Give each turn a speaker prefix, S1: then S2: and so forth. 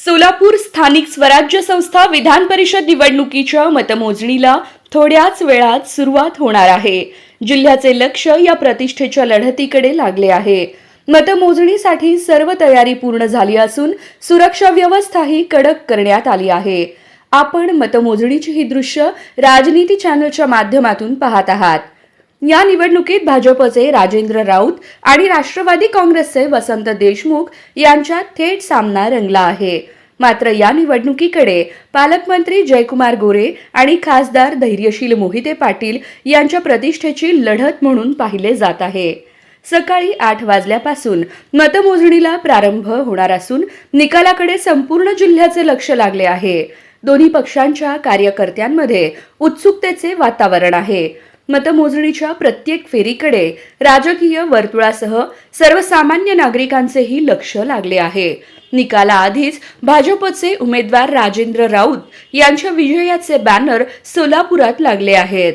S1: सोलापूर स्थानिक स्वराज्य संस्था विधान परिषद निवडणुकीच्या मतमोजणीला थोड्याच वेळात सुरुवात होणार आहे. जिल्ह्याचे लक्ष या प्रतिष्ठेच्या लढतीकडे लागले आहे. मतमोजणीसाठी सर्व तयारी पूर्ण झाली असून सुरक्षा व्यवस्थाही कडक करण्यात आली आहे. आपण मतमोजणीची ही दृश्य राजनीती चॅनलच्या माध्यमातून पाहत आहात. या निवडणुकीत भाजपचे राजेंद्र राऊत आणि राष्ट्रवादी काँग्रेसचे वसंत देशमुख यांच्यात थेट सामना रंगला आहे. मात्र या निवडणुकीकडे पालकमंत्री जयकुमार गोरे आणि खासदार धैर्यशील मोहिते पाटील यांच्या प्रतिष्ठेची लढत म्हणून पाहिले जात आहे. सकाळी 8 वाजल्यापासून मतमोजणीला प्रारंभ होणार असून निकालाकडे संपूर्ण जिल्ह्याचे लक्ष लागले आहे. दोन्ही पक्षांच्या कार्यकर्त्यांमध्ये उत्सुकतेचे वातावरण आहे. मतमोजणीच्या प्रत्येक फेरीकडे राजकीय वर्तुळासह सर्वसामान्य नागरिकांचेही लक्ष लागले आहे. निकालाआधीच भाजपचे उमेदवार राजेंद्र राऊत यांच्या विजयाचे बॅनर सोलापुरात लागले आहेत.